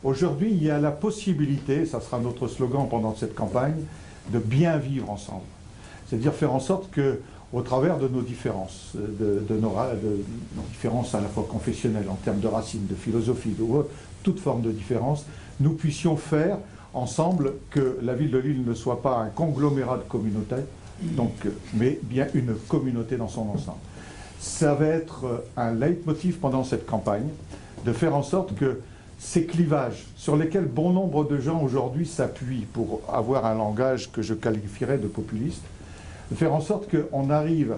Aujourd'hui, il y a la possibilité, ça sera notre slogan pendant cette campagne, de bien vivre ensemble. C'est-à-dire faire en sorte que, au travers de nos différences, de nos différences à la fois confessionnelles, en termes de racines, de philosophie, de toute forme de différence, nous puissions faire ensemble que la ville de Lille ne soit pas un conglomérat de communautés, donc, mais bien une communauté dans son ensemble. Ça va être un leitmotiv pendant cette campagne, de faire en sorte que ces clivages sur lesquels bon nombre de gens aujourd'hui s'appuient pour avoir un langage que je qualifierais de populiste, de faire en sorte qu'on arrive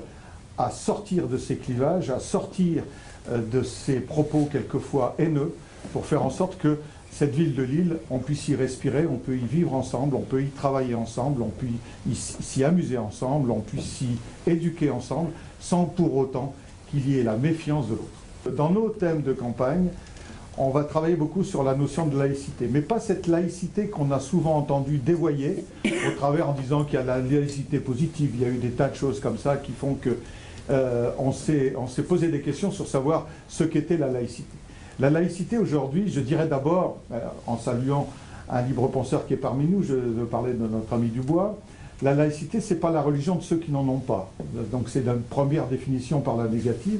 à sortir de ces clivages, à sortir de ces propos quelquefois haineux, pour faire en sorte que cette ville de Lille, on puisse y respirer, on peut y vivre ensemble, on peut y travailler ensemble, on peut s'y amuser ensemble, on puisse s'y éduquer ensemble, sans pour autant qu'il y ait la méfiance de l'autre. Dans nos thèmes de campagne, on va travailler beaucoup sur la notion de laïcité, mais pas cette laïcité qu'on a souvent entendu dévoyer au travers en disant qu'il y a la laïcité positive. Il y a eu des tas de choses comme ça qui font que on s'est posé des questions sur savoir ce qu'était la laïcité. La laïcité aujourd'hui, je dirais d'abord, en saluant un libre penseur qui est parmi nous, je parlais de notre ami Dubois, la laïcité, c'est pas la religion de ceux qui n'en ont pas. Donc c'est la première définition par la négative.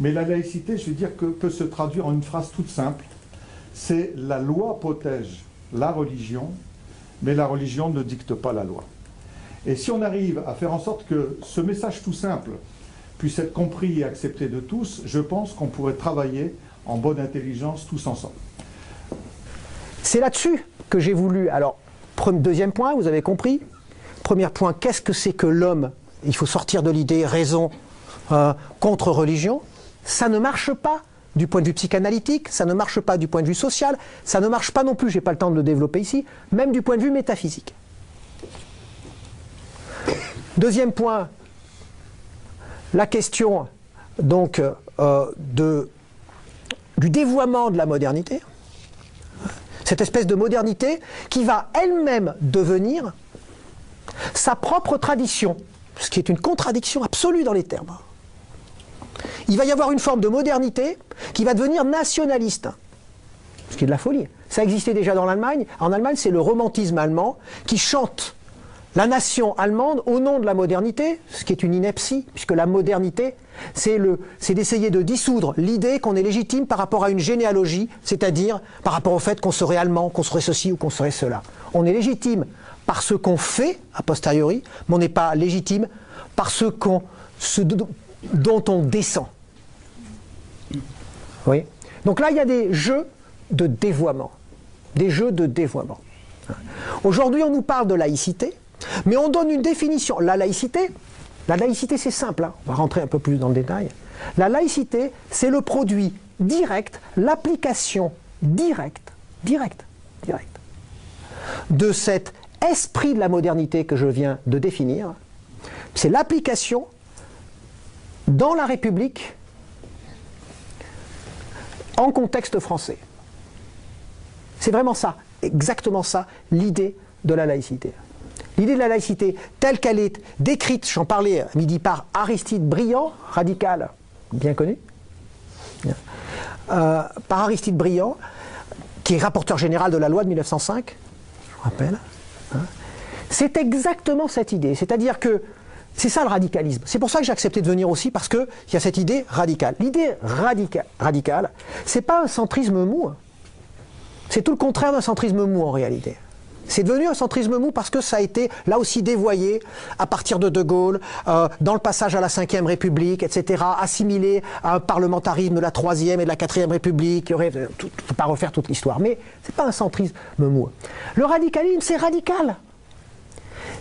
Mais la laïcité, je veux dire, que peut se traduire en une phrase toute simple. C'est la loi protège la religion, mais la religion ne dicte pas la loi. Et si on arrive à faire en sorte que ce message tout simple puisse être compris et accepté de tous, je pense qu'on pourrait travailler en bonne intelligence tous ensemble. C'est là-dessus que j'ai voulu... Alors, deuxième point, vous avez compris. Premier point, qu'est-ce que c'est que l'homme? Il faut sortir de l'idée raison contre religion. Ça ne marche pas du point de vue psychanalytique, ça ne marche pas du point de vue social, ça ne marche pas non plus, je n'ai pas le temps de le développer ici, même du point de vue métaphysique. Deuxième point, la question donc du dévoiement de la modernité, cette espèce de modernité qui va elle-même devenir sa propre tradition, ce qui est une contradiction absolue dans les termes. Il va y avoir une forme de modernité qui va devenir nationaliste, ce qui est de la folie. Ça existait déjà dans l'Allemagne. En Allemagne, c'est le romantisme allemand qui chante la nation allemande au nom de la modernité, ce qui est une ineptie, puisque la modernité, c'est d'essayer de dissoudre l'idée qu'on est légitime par rapport à une généalogie, c'est-à-dire par rapport au fait qu'on serait allemand, qu'on serait ceci ou qu'on serait cela. On est légitime par ce qu'on fait, a posteriori, mais on n'est pas légitime par ce dont on descend. Oui. Donc là, il y a des jeux de dévoiement. Des jeux de dévoiement. Aujourd'hui, on nous parle de laïcité, mais on donne une définition. La laïcité, c'est simple, hein. On va rentrer un peu plus dans le détail. La laïcité, c'est le produit direct, l'application directe de cet esprit de la modernité que je viens de définir. C'est l'application dans la République en contexte français. C'est vraiment ça, exactement ça, l'idée de la laïcité. L'idée de la laïcité, telle qu'elle est décrite, j'en parlais à midi par Aristide Briand, radical, bien connu, par Aristide Briand, qui est rapporteur général de la loi de 1905, je vous rappelle, hein. C'est exactement cette idée, c'est-à-dire que c'est ça le radicalisme. C'est pour ça que j'ai accepté de venir aussi, parce qu'il y a cette idée radicale. L'idée radicale, c'est pas un centrisme mou, hein. C'est tout le contraire d'un centrisme mou en réalité. C'est devenu un centrisme mou parce que ça a été là aussi dévoyé à partir de De Gaulle, dans le passage à la Ve République, etc., assimilé à un parlementarisme de la Troisième et de la Quatrième République. Il ne faut pas refaire toute l'histoire, mais ce n'est pas un centrisme mou. Le radicalisme, c'est radical.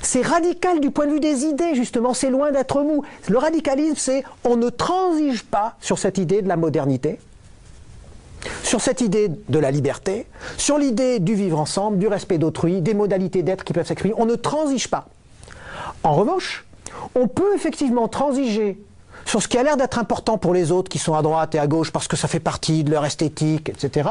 C'est radical du point de vue des idées, justement, c'est loin d'être mou. Le radicalisme, c'est on ne transige pas sur cette idée de la modernité, sur cette idée de la liberté, sur l'idée du vivre ensemble, du respect d'autrui, des modalités d'être qui peuvent s'exprimer. On ne transige pas. En revanche, on peut effectivement transiger sur ce qui a l'air d'être important pour les autres qui sont à droite et à gauche parce que ça fait partie de leur esthétique, etc.,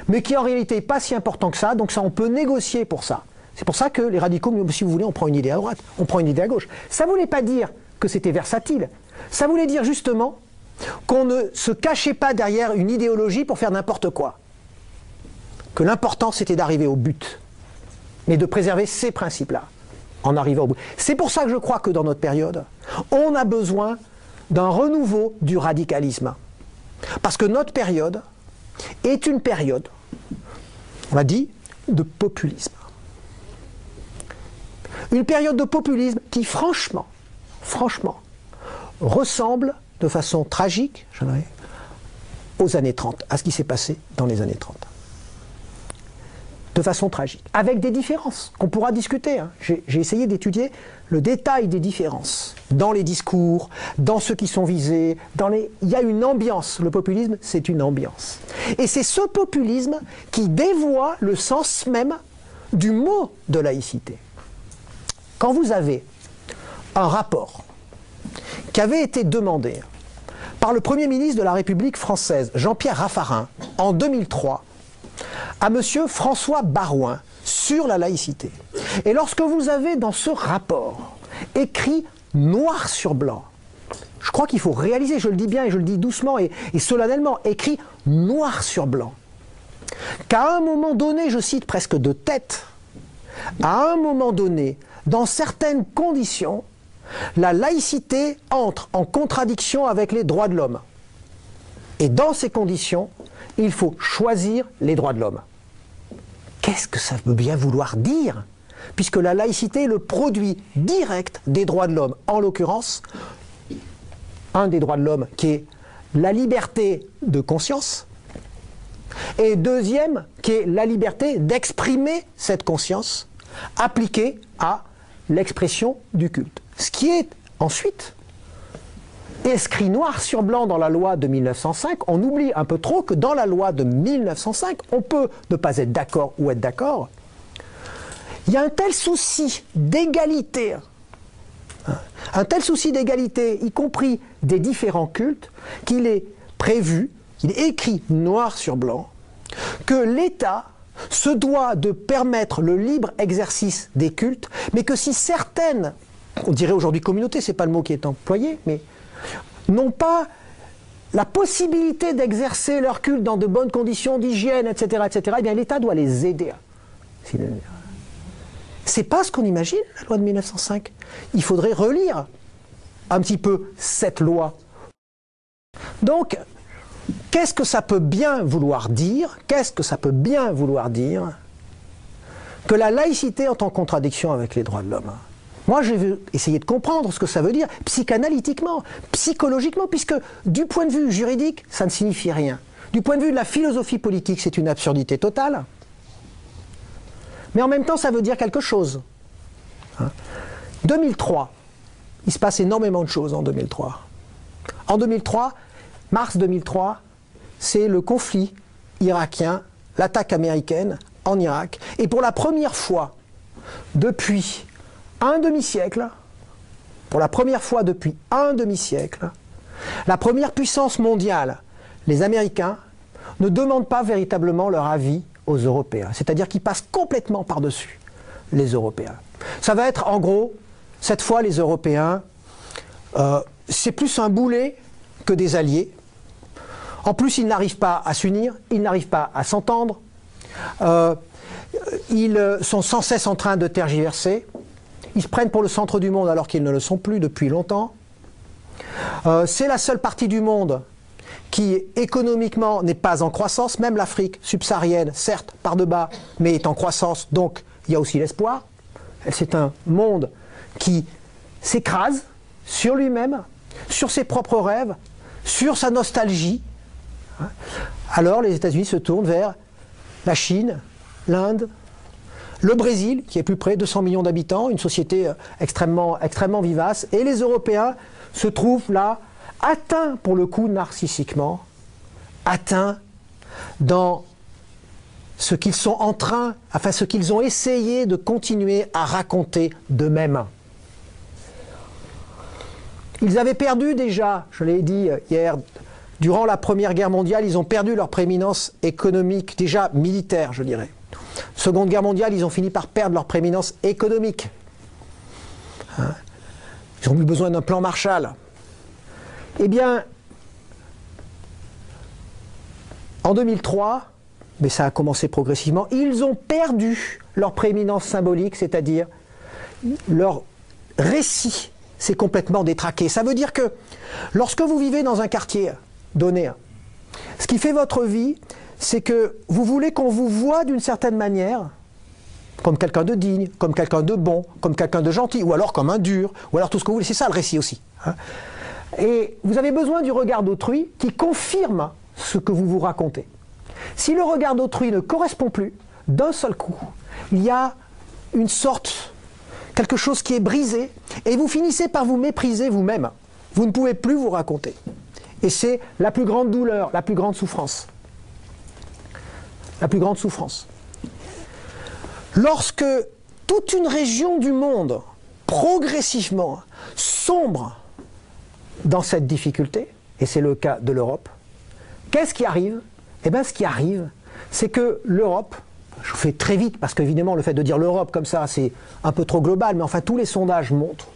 mais qui en réalité n'est pas si important que ça, donc ça on peut négocier pour ça. C'est pour ça que les radicaux, si vous voulez, on prend une idée à droite, on prend une idée à gauche. Ça ne voulait pas dire que c'était versatile, ça voulait dire justement qu'on ne se cachait pas derrière une idéologie pour faire n'importe quoi. que l'important c'était d'arriver au but, mais de préserver ces principes-là en arrivant au bout. C'est pour ça que je crois que dans notre période, on a besoin d'un renouveau du radicalisme. Parce que notre période est une période, on l'a dit, de populisme. Une période de populisme qui, franchement, ressemble de façon tragique, je dirais, aux années 30, à ce qui s'est passé dans les années 30. De façon tragique, avec des différences qu'on pourra discuter. Hein. J'ai essayé d'étudier le détail des différences dans les discours, dans ceux qui sont visés, il y a une ambiance. Le populisme, c'est une ambiance. Et c'est ce populisme qui dévoie le sens même du mot de laïcité. Quand vous avez un rapport qui avait été demandé par le Premier ministre de la République française, Jean-Pierre Raffarin, en 2003, à M. François Baroin sur la laïcité. Et lorsque vous avez dans ce rapport écrit noir sur blanc, je crois qu'il faut réaliser, je le dis bien et je le dis doucement et solennellement, écrit noir sur blanc, qu'à un moment donné, je cite presque de tête, à un moment donné, dans certaines conditions, la laïcité entre en contradiction avec les droits de l'homme. Et dans ces conditions, il faut choisir les droits de l'homme. Qu'est-ce que ça veut bien vouloir dire? Puisque la laïcité est le produit direct des droits de l'homme. En l'occurrence, un des droits de l'homme qui est la liberté de conscience, et deuxième qui est la liberté d'exprimer cette conscience appliquée à l'expression du culte. Ce qui est ensuite inscrit noir sur blanc dans la loi de 1905, on oublie un peu trop que dans la loi de 1905, on peut ne pas être d'accord ou être d'accord. Il y a un tel souci d'égalité, y compris des différents cultes, qu'il est prévu, il est écrit noir sur blanc, que l'État se doit de permettre le libre exercice des cultes, mais que si certaines, on dirait aujourd'hui communauté, c'est pas le mot qui est employé, mais n'ont pas la possibilité d'exercer leur culte dans de bonnes conditions d'hygiène, etc., eh bien l'État doit les aider. C'est pas ce qu'on imagine, la loi de 1905. Il faudrait relire un petit peu cette loi. Donc, qu'est-ce que ça peut bien vouloir dire? Que la laïcité est en contradiction avec les droits de l'homme. Moi, je vais essayer de comprendre ce que ça veut dire psychanalytiquement, psychologiquement, puisque du point de vue juridique, ça ne signifie rien. Du point de vue de la philosophie politique, c'est une absurdité totale. Mais en même temps, ça veut dire quelque chose. 2003, il se passe énormément de choses en 2003. En 2003, mars 2003, c'est le conflit irakien, l'attaque américaine en Irak. Et pour la première fois depuis un demi-siècle, la première puissance mondiale, les Américains, ne demandent pas véritablement leur avis aux Européens. C'est-à-dire qu'ils passent complètement par-dessus les Européens. Ça va être, en gros, cette fois, les Européens, c'est plus un boulet que des alliés. En plus, ils n'arrivent pas à s'unir, ils n'arrivent pas à s'entendre. Ils sont sans cesse en train de tergiverser. Ils se prennent pour le centre du monde alors qu'ils ne le sont plus depuis longtemps. C'est la seule partie du monde qui économiquement n'est pas en croissance, même l'Afrique subsaharienne, certes, par de bas, mais est en croissance, donc il y a aussi l'espoir. C'est un monde qui s'écrase sur lui-même, sur ses propres rêves, sur sa nostalgie. Alors les États-Unis se tournent vers la Chine, l'Inde, le Brésil, qui est plus près de 200 millions d'habitants, une société extrêmement vivace, et les Européens se trouvent là, atteints pour le coup narcissiquement, atteints dans ce qu'ils sont en train, enfin ce qu'ils ont essayé de continuer à raconter d'eux-mêmes. Ils avaient perdu déjà, je l'ai dit hier, durant la Première Guerre mondiale, ils ont perdu leur prééminence économique, déjà militaire, je dirais. Seconde Guerre mondiale, ils ont fini par perdre leur prééminence économique. Ils ont eu besoin d'un plan Marshall. Eh bien, en 2003, mais ça a commencé progressivement, ils ont perdu leur prééminence symbolique, c'est-à-dire leur récit s'est complètement détraqué. Ça veut dire que lorsque vous vivez dans un quartier donné, ce qui fait votre vie, c'est que vous voulez qu'on vous voie d'une certaine manière, comme quelqu'un de digne, comme quelqu'un de bon, comme quelqu'un de gentil, ou alors comme un dur, ou alors tout ce que vous voulez. C'est ça le récit aussi. Et vous avez besoin du regard d'autrui qui confirme ce que vous vous racontez. Si le regard d'autrui ne correspond plus, d'un seul coup, il y a une sorte, quelque chose qui est brisé, et vous finissez par vous mépriser vous-même. Vous ne pouvez plus vous raconter. Et c'est la plus grande douleur, la plus grande souffrance. La plus grande souffrance. Lorsque toute une région du monde, progressivement, sombre dans cette difficulté, et c'est le cas de l'Europe, qu'est-ce qui arrive? Eh bien, ce qui arrive, c'est que l'Europe, je fais très vite, parce qu'évidemment, le fait de dire l'Europe comme ça, c'est un peu trop global, mais enfin, tous les sondages montrent,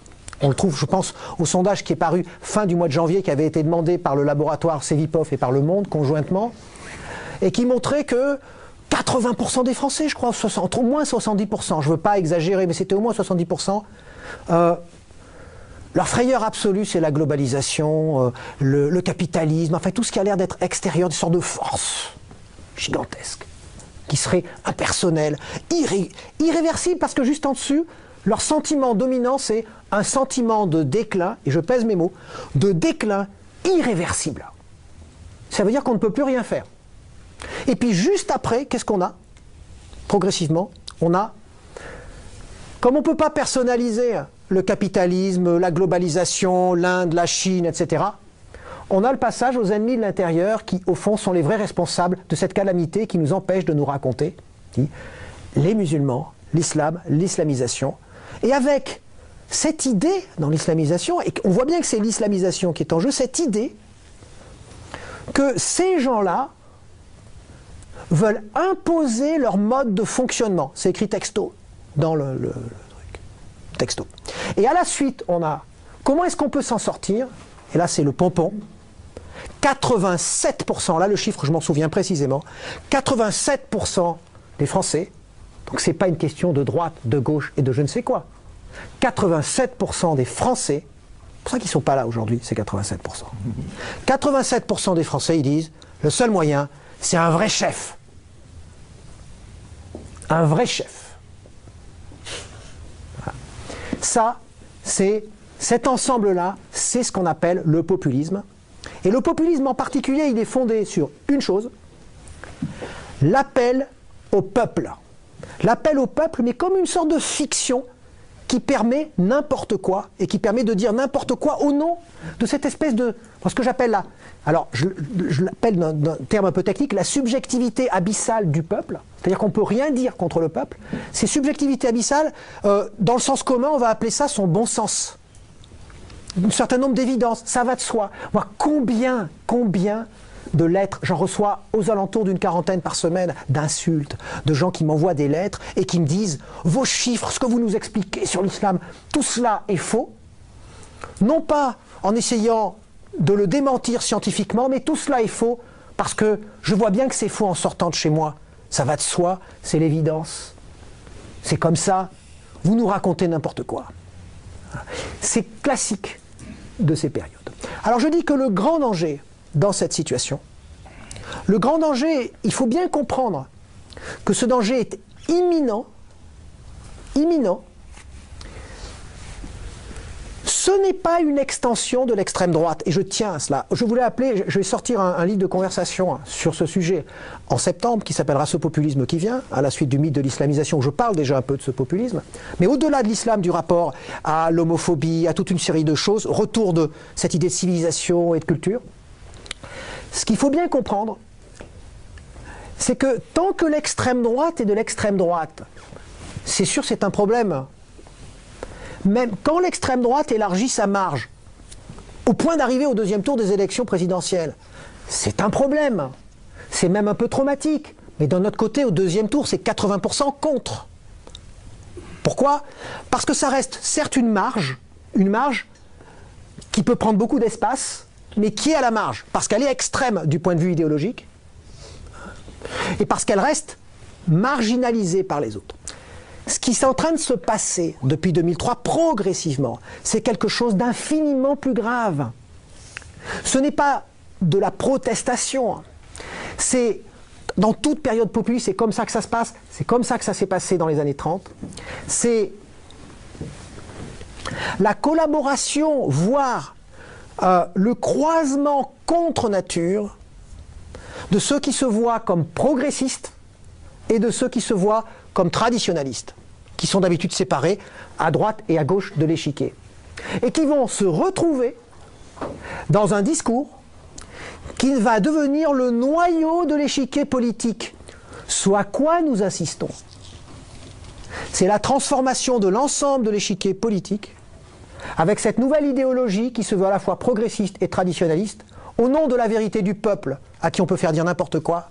on le trouve, je pense, au sondage qui est paru fin du mois de janvier, qui avait été demandé par le laboratoire Cevipof et par Le Monde, conjointement, et qui montrait que 80% des Français, je crois, au moins 70%, je ne veux pas exagérer, mais c'était au moins 70%, leur frayeur absolue, c'est la globalisation, le capitalisme, enfin tout ce qui a l'air d'être extérieur, des sortes de forces gigantesques, qui seraient impersonnelles, irréversibles, parce que juste en dessus, leur sentiment dominant, c'est un sentiment de déclin, et je pèse mes mots, de déclin irréversible. Ça veut dire qu'on ne peut plus rien faire. Et puis juste après, qu'est-ce qu'on a? Progressivement, on a, comme on ne peut pas personnaliser le capitalisme, la globalisation, l'Inde, la Chine, etc., on a le passage aux ennemis de l'intérieur qui, au fond, sont les vrais responsables de cette calamité qui nous empêche de nous raconter. Les musulmans, l'islam, l'islamisation. Et avec cette idée dans l'islamisation, et on voit bien que c'est l'islamisation qui est en jeu, cette idée que ces gens-là veulent imposer leur mode de fonctionnement. C'est écrit texto dans le truc. Texto. Et à la suite, on a comment est-ce qu'on peut s'en sortir? Et là, c'est le pompon. 87%, là le chiffre, je m'en souviens précisément, 87% des Français, donc c'est pas une question de droite, de gauche et de je ne sais quoi, 87% des Français, c'est pour ça qu'ils ne sont pas là aujourd'hui, c'est 87%. 87% des Français, ils disent, le seul moyen, c'est un vrai chef. Un vrai chef. Voilà. Ça, c'est cet ensemble-là, c'est ce qu'on appelle le populisme. Et le populisme en particulier, il est fondé sur une chose, l'appel au peuple. L'appel au peuple, mais comme une sorte de fiction qui permet n'importe quoi, et qui permet de dire n'importe quoi au nom de cette espèce de, ce que j'appelle là, alors je l'appelle d'un terme un peu technique, la subjectivité abyssale du peuple, c'est-à-dire qu'on ne peut rien dire contre le peuple. Ces subjectivités abyssales, dans le sens commun, on va appeler ça son bon sens. Un certain nombre d'évidences, ça va de soi. Moi, combien de lettres, j'en reçois aux alentours d'une quarantaine par semaine d'insultes, de gens qui m'envoient des lettres et qui me disent « Vos chiffres, ce que vous nous expliquez sur l'islam, tout cela est faux ». Non pas en essayant de le démentir scientifiquement, mais tout cela est faux parce que je vois bien que c'est faux en sortant de chez moi. Ça va de soi, c'est l'évidence. C'est comme ça, vous nous racontez n'importe quoi. C'est classique de ces périodes. Alors je dis que le grand danger dans cette situation, le grand danger, il faut bien comprendre que ce danger est imminent, ce n'est pas une extension de l'extrême droite, et je tiens à cela. Je voulais appeler, je vais sortir un livre de conversation sur ce sujet en septembre, qui s'appellera « Ce populisme qui vient », à la suite du mythe de l'islamisation, où je parle déjà un peu de ce populisme. Mais au-delà de l'islam, du rapport à l'homophobie, à toute une série de choses, retour de cette idée de civilisation et de culture, ce qu'il faut bien comprendre, c'est que tant que l'extrême droite est de l'extrême droite, c'est sûr c'est un problème. Même quand l'extrême droite élargit sa marge, au point d'arriver au deuxième tour des élections présidentielles, c'est un problème. C'est même un peu traumatique. Mais d'un autre côté, au deuxième tour, c'est 80% contre. Pourquoi? Parce que ça reste certes une marge qui peut prendre beaucoup d'espace, mais qui est à la marge, parce qu'elle est extrême du point de vue idéologique. et parce qu'elle reste marginalisée par les autres. Ce qui est en train de se passer depuis 2003, progressivement, c'est quelque chose d'infiniment plus grave. Ce n'est pas de la protestation, c'est dans toute période populiste, c'est comme ça que ça se passe, c'est comme ça que ça s'est passé dans les années 30, c'est la collaboration, voire le croisement contre nature de ceux qui se voient comme progressistes et de ceux qui se voient comme traditionnalistes, qui sont d'habitude séparés à droite et à gauche de l'échiquier, et qui vont se retrouver dans un discours qui va devenir le noyau de l'échiquier politique, ce à quoi nous assistons. C'est la transformation de l'ensemble de l'échiquier politique avec cette nouvelle idéologie qui se veut à la fois progressiste et traditionnaliste, au nom de la vérité du peuple, à qui on peut faire dire n'importe quoi,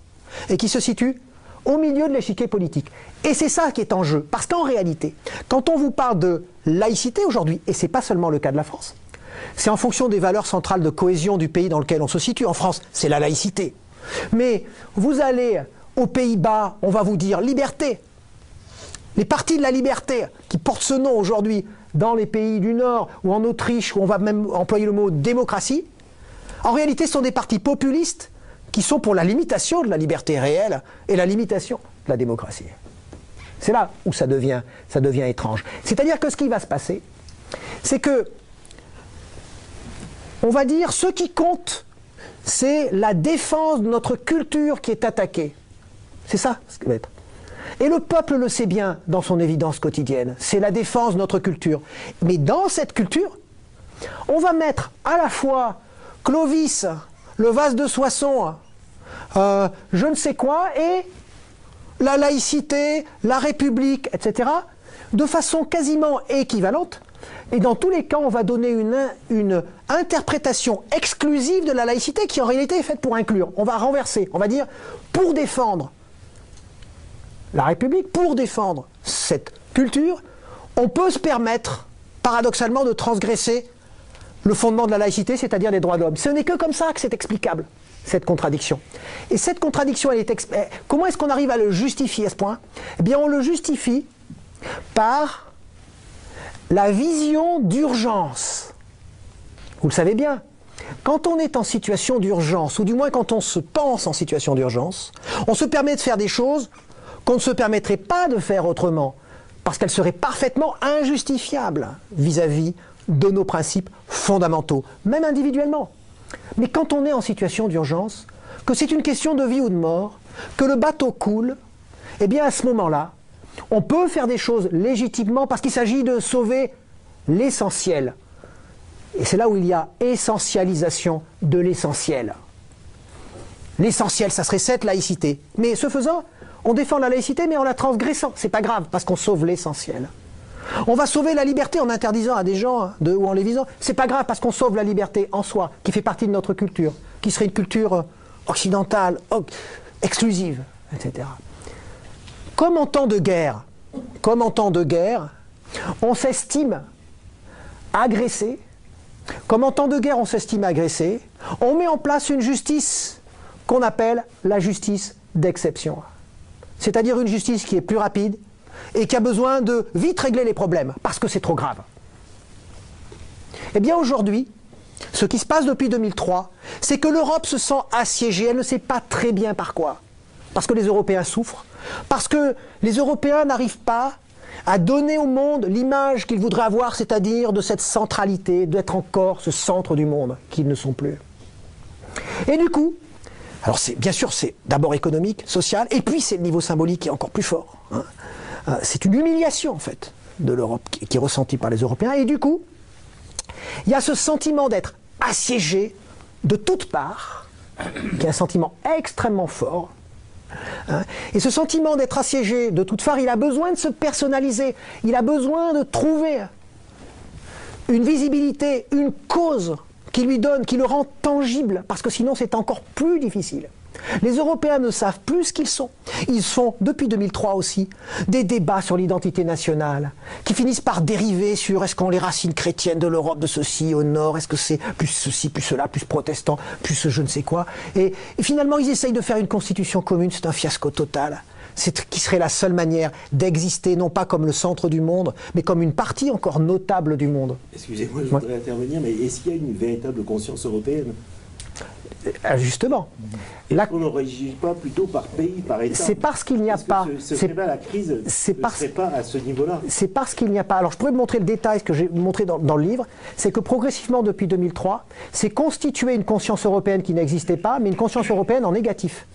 et qui se situe au milieu de l'échiquier politique. Et c'est ça qui est en jeu, parce qu'en réalité, quand on vous parle de laïcité aujourd'hui, et ce n'est pas seulement le cas de la France, c'est en fonction des valeurs centrales de cohésion du pays dans lequel on se situe. En France, c'est la laïcité. Mais vous allez aux Pays-Bas, on va vous dire liberté. Les partis de la liberté, qui portent ce nom aujourd'hui dans les pays du Nord, ou en Autriche, où on va même employer le mot démocratie, en réalité, ce sont des partis populistes qui sont pour la limitation de la liberté réelle et la limitation de la démocratie. C'est là où ça devient étrange. C'est-à-dire que ce qui va se passer, c'est que, on va dire, ce qui compte, c'est la défense de notre culture qui est attaquée. C'est ça ce qui va être. Et le peuple le sait bien dans son évidence quotidienne. C'est la défense de notre culture. Mais dans cette culture, on va mettre à la fois Clovis, le vase de Soissons, je ne sais quoi, et la laïcité, la République, etc., de façon quasiment équivalente. Et dans tous les cas, on va donner une interprétation exclusive de la laïcité qui en réalité est faite pour inclure. On va renverser, on va dire, pour défendre la République, pour défendre cette culture, on peut se permettre, paradoxalement, de transgresser le fondement de la laïcité, c'est-à-dire les droits de l'homme. Ce n'est que comme ça que c'est explicable, cette contradiction. Et cette contradiction, comment est-ce qu'on arrive à le justifier à ce point? Eh bien, on le justifie par la vision d'urgence. Vous le savez bien, quand on est en situation d'urgence, ou du moins quand on se pense en situation d'urgence, on se permet de faire des choses qu'on ne se permettrait pas de faire autrement, parce qu'elles seraient parfaitement injustifiables vis-à-vis de nos principes fondamentaux, même individuellement. Mais quand on est en situation d'urgence, que c'est une question de vie ou de mort, que le bateau coule, eh bien à ce moment-là, on peut faire des choses légitimement parce qu'il s'agit de sauver l'essentiel. Et c'est là où il y a essentialisation de l'essentiel. L'essentiel, ça serait cette laïcité. Mais ce faisant, on défend la laïcité, mais en la transgressant. C'est pas grave, parce qu'on sauve l'essentiel. On va sauver la liberté en interdisant à des gens, ou en les visant. C'est pas grave, parce qu'on sauve la liberté en soi, qui fait partie de notre culture, qui serait une culture occidentale, exclusive, etc. Comme en temps de guerre, on s'estime agressé. Comme en temps de guerre, on s'estime agressé. On met en place une justice qu'on appelle la justice d'exception. C'est-à-dire une justice qui est plus rapide et qui a besoin de vite régler les problèmes, parce que c'est trop grave. Eh bien aujourd'hui, ce qui se passe depuis 2003, c'est que l'Europe se sent assiégée, elle ne sait pas très bien par quoi. Parce que les Européens souffrent, parce que les Européens n'arrivent pas à donner au monde l'image qu'ils voudraient avoir, c'est-à-dire de cette centralité, d'être encore ce centre du monde qu'ils ne sont plus. Et du coup, alors bien sûr c'est d'abord économique, social, et puis c'est le niveau symbolique qui est encore plus fort. Hein. C'est une humiliation en fait de l'Europe qui est ressentie par les Européens, et du coup, il y a ce sentiment d'être assiégé de toutes parts, qui est un sentiment extrêmement fort. Hein. Et ce sentiment d'être assiégé de toutes parts, il a besoin de se personnaliser, il a besoin de trouver une visibilité, une cause qui lui donne, qui le rend tangible, parce que sinon c'est encore plus difficile. Les Européens ne savent plus ce qu'ils sont. Ils font, depuis 2003 aussi, des débats sur l'identité nationale, qui finissent par dériver sur est-ce qu'on les racines chrétiennes de l'Europe, de ceci au nord, est-ce que c'est plus ceci, plus cela, plus protestant, plus je ne sais quoi. Et finalement, ils essayent de faire une constitution commune, c'est un fiasco total. C'est qui serait la seule manière d'exister, non pas comme le centre du monde, mais comme une partie encore notable du monde. Excusez-moi, je voudrais intervenir, mais est-ce qu'il y a une véritable conscience européenne ? Justement. On ne réagit pas plutôt par pays, par État. C'est parce qu'il n'y a pas. La crise ne serait pas à ce niveau-là. C'est parce qu'il n'y a pas. Alors je pourrais vous montrer le détail, ce que j'ai montré dans le livre, c'est que progressivement depuis 2003, c'est constitué une conscience européenne qui n'existait pas, mais une conscience européenne en négatif.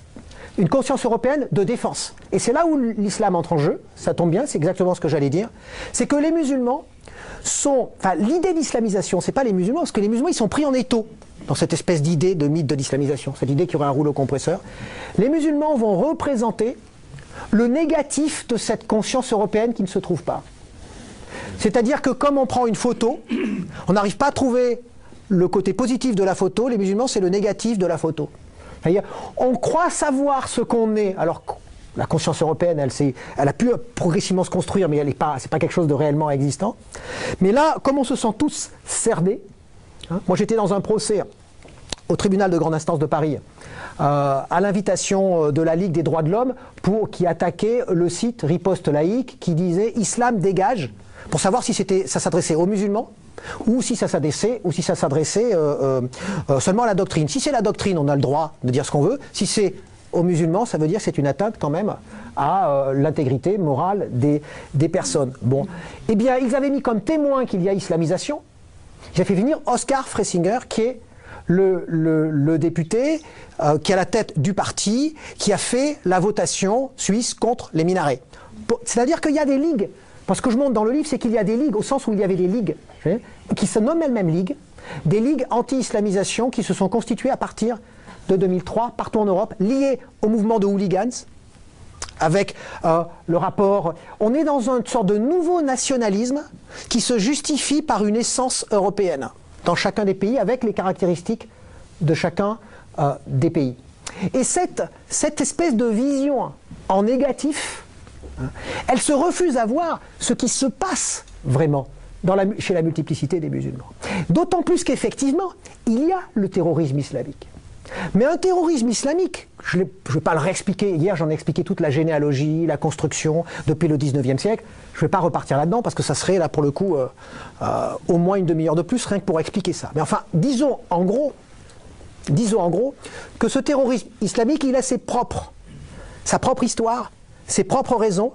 Une conscience européenne de défense. Et c'est là où l'islam entre en jeu, ça tombe bien, c'est exactement ce que j'allais dire, c'est que les musulmans sont... Enfin, l'idée d'islamisation, c'est pas les musulmans, parce que les musulmans, ils sont pris en étau dans cette espèce d'idée de mythe de l'islamisation, cette idée qu'il y aurait un rouleau compresseur. Les musulmans vont représenter le négatif de cette conscience européenne qui ne se trouve pas. C'est-à-dire que comme on prend une photo, on n'arrive pas à trouver le côté positif de la photo, les musulmans, c'est le négatif de la photo. C'est-à-dire, on croit savoir ce qu'on est, alors que la conscience européenne, elle a pu progressivement se construire, mais c'est pas quelque chose de réellement existant. Mais là, comme on se sent tous cernés, hein, moi j'étais dans un procès au tribunal de grande instance de Paris, à l'invitation de la Ligue des droits de l'homme, qui attaquait le site Riposte laïque, qui disait « Islam dégage », pour savoir si ça s'adressait aux musulmans, ou si ça s'adressait seulement à la doctrine. Si c'est la doctrine, on a le droit de dire ce qu'on veut. Si c'est aux musulmans, ça veut dire que c'est une atteinte quand même à l'intégrité morale des personnes. Bon. Eh bien, ils avaient mis comme témoin qu'il y a islamisation. Ils avaient fait venir Oskar Freisinger, qui est le député qui est à la tête du parti, qui a fait la votation suisse contre les minarets. C'est-à-dire qu'il y a des ligues. Parce que je montre dans le livre, c'est qu'il y a des ligues, au sens où il y avait des ligues, qui se nomment elles-mêmes ligues, des ligues anti-islamisation qui se sont constituées à partir de 2003, partout en Europe, liées au mouvement de hooligans, avec le rapport... On est dans une sorte de nouveau nationalisme qui se justifie par une essence européenne, dans chacun des pays, avec les caractéristiques de chacun des pays. Et cette espèce de vision en négatif, elle se refuse à voir ce qui se passe vraiment chez la multiplicité des musulmans. D'autant plus qu'effectivement, il y a le terrorisme islamique. Mais un terrorisme islamique, je ne vais pas le réexpliquer, hier j'en ai expliqué toute la généalogie, la construction depuis le 19e siècle, je ne vais pas repartir là-dedans parce que ça serait là pour le coup au moins une demi-heure de plus rien que pour expliquer ça. Mais enfin, disons en gros que ce terrorisme islamique, il a sa propre histoire, ses propres raisons,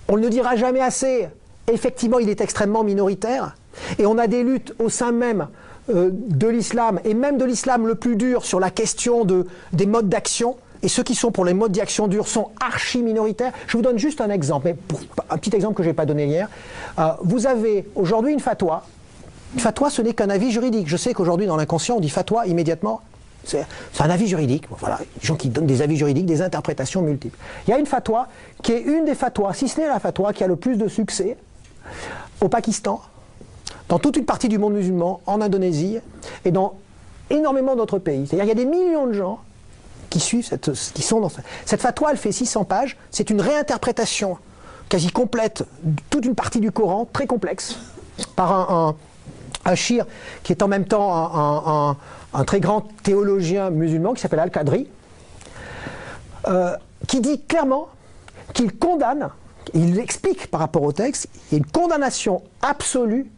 on ne le dira jamais assez, effectivement il est extrêmement minoritaire, et on a des luttes au sein même de l'islam, et même de l'islam le plus dur sur la question des modes d'action, et ceux qui sont pour les modes d'action durs sont archi minoritaires. Je vous donne juste un exemple, un petit exemple que je n'ai pas donné hier. Vous avez aujourd'hui une fatwa. Une fatwa, ce n'est qu'un avis juridique. Je sais qu'aujourd'hui dans l'inconscient on dit fatwa immédiatement. C'est un avis juridique, voilà, des gens qui donnent des avis juridiques, des interprétations multiples. Il y a une fatwa qui est une des fatwas, si ce n'est la fatwa qui a le plus de succès au Pakistan, dans toute une partie du monde musulman, en Indonésie et dans énormément d'autres pays. C'est-à-dire qu'il y a des millions de gens qui suivent, qui sont dans cette fatwa, elle fait 600 pages, c'est une réinterprétation quasi complète, toute une partie du Coran, très complexe, par un shir qui est en même temps un très grand théologien musulman qui s'appelle Al-Qadri, qui dit clairement qu'il condamne, il explique par rapport au texte, il y a une condamnation absolue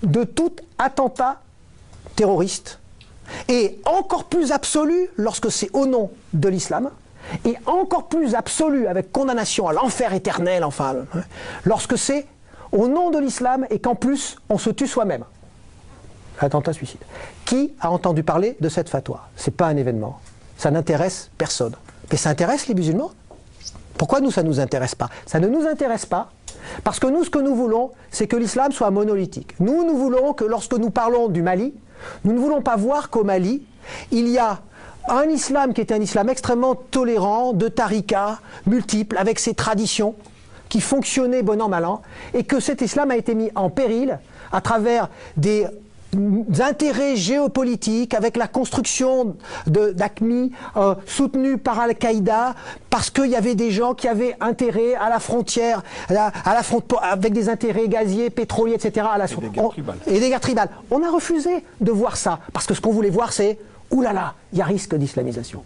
de tout attentat terroriste, et encore plus absolue lorsque c'est au nom de l'islam, et encore plus absolue avec condamnation à l'enfer éternel, enfin, lorsque c'est au nom de l'islam et qu'en plus on se tue soi-même. Attentat suicide. Qui a entendu parler de cette fatwa? C'est pas un événement. Ça n'intéresse personne. Mais ça intéresse les musulmans? Pourquoi nous, ça ne nous intéresse pas? Ça ne nous intéresse pas parce que nous, ce que nous voulons, c'est que l'islam soit monolithique. Nous voulons que lorsque nous parlons du Mali, nous ne voulons pas voir qu'au Mali, il y a un islam qui est un islam extrêmement tolérant, de tariqa, multiple, avec ses traditions, qui fonctionnaient bon an, mal an, et que cet islam a été mis en péril à travers des intérêts géopolitiques, avec la construction d'AQMI soutenue par Al-Qaïda, parce qu'il y avait des gens qui avaient intérêt à la frontière, avec des intérêts gaziers, pétroliers, etc. Et des guerres tribales. On a refusé de voir ça, parce que ce qu'on voulait voir, c'est « oulala, il y a risque d'islamisation ».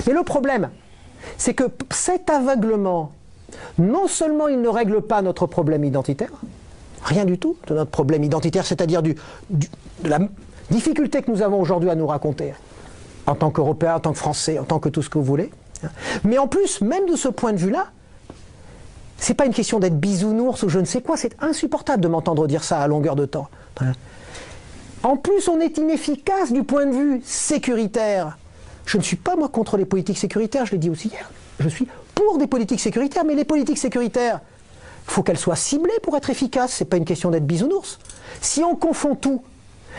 Mais le problème, c'est que cet aveuglement, non seulement il ne règle pas notre problème identitaire, rien du tout de notre problème identitaire, c'est-à-dire de la difficulté que nous avons aujourd'hui à nous raconter, en tant qu'Européens, en tant que Français, en tant que tout ce que vous voulez. Mais en plus, même de ce point de vue-là, c'est pas une question d'être bisounours ou je ne sais quoi, c'est insupportable de m'entendre dire ça à longueur de temps. En plus, on est inefficace du point de vue sécuritaire. Je ne suis pas, moi, contre les politiques sécuritaires, je l'ai dit aussi hier. Je suis pour des politiques sécuritaires, mais les politiques sécuritaires, il faut qu'elles soient ciblées pour être efficaces. Ce n'est pas une question d'être bisounours. Si on confond tout,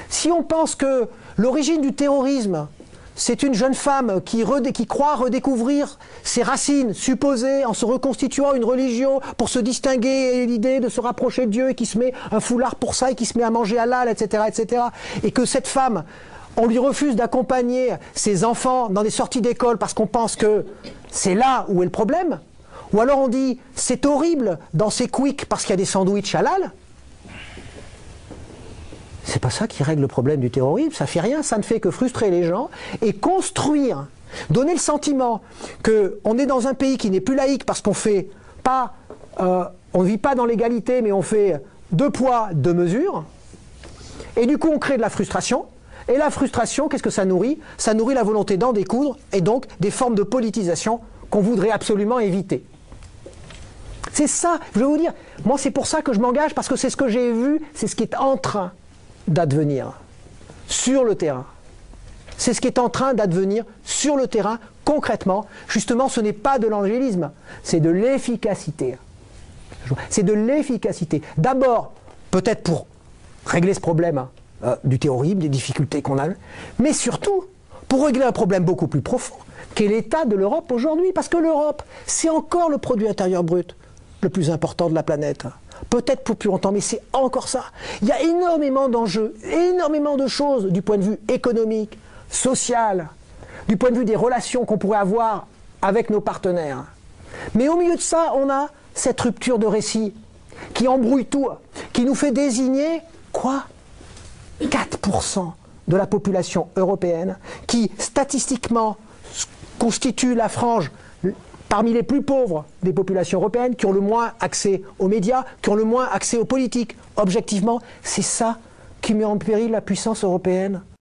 si on pense que l'origine du terrorisme, c'est une jeune femme qui croit redécouvrir ses racines supposées en se reconstituant une religion pour se distinguer et l'idée de se rapprocher de Dieu et qui se met un foulard pour ça et qui se met à manger halal, etc., etc. Et que cette femme, on lui refuse d'accompagner ses enfants dans des sorties d'école parce qu'on pense que c'est là où est le problème. Ou alors on dit, c'est horrible dans ces Quick parce qu'il y a des sandwichs halal. C'est pas ça qui règle le problème du terrorisme, ça fait rien, ça ne fait que frustrer les gens et construire, donner le sentiment qu'on est dans un pays qui n'est plus laïque parce qu'on fait pas, on ne vit pas dans l'égalité mais on fait 2 poids, 2 mesures. Et du coup on crée de la frustration. Et la frustration, qu'est-ce que ça nourrit? Ça nourrit la volonté d'en découdre et donc des formes de politisation qu'on voudrait absolument éviter. C'est ça, je vais vous dire, moi c'est pour ça que je m'engage, parce que c'est ce que j'ai vu, c'est ce qui est en train d'advenir sur le terrain. C'est ce qui est en train d'advenir sur le terrain, concrètement. Justement, ce n'est pas de l'angélisme, c'est de l'efficacité. C'est de l'efficacité. D'abord, peut-être pour régler ce problème du terrorisme, des difficultés qu'on a, mais surtout pour régler un problème beaucoup plus profond, qu'est l'état de l'Europe aujourd'hui. Parce que l'Europe, c'est encore le produit intérieur brut le plus important de la planète. Peut-être pour plus longtemps, mais c'est encore ça. Il y a énormément d'enjeux, énormément de choses du point de vue économique, social, du point de vue des relations qu'on pourrait avoir avec nos partenaires. Mais au milieu de ça, on a cette rupture de récit qui embrouille tout, qui nous fait désigner, quoi ? 4% de la population européenne qui, statistiquement, constitue la frange parmi les plus pauvres des populations européennes, qui ont le moins accès aux médias, qui ont le moins accès aux politiques. Objectivement, c'est ça qui met en péril la puissance européenne.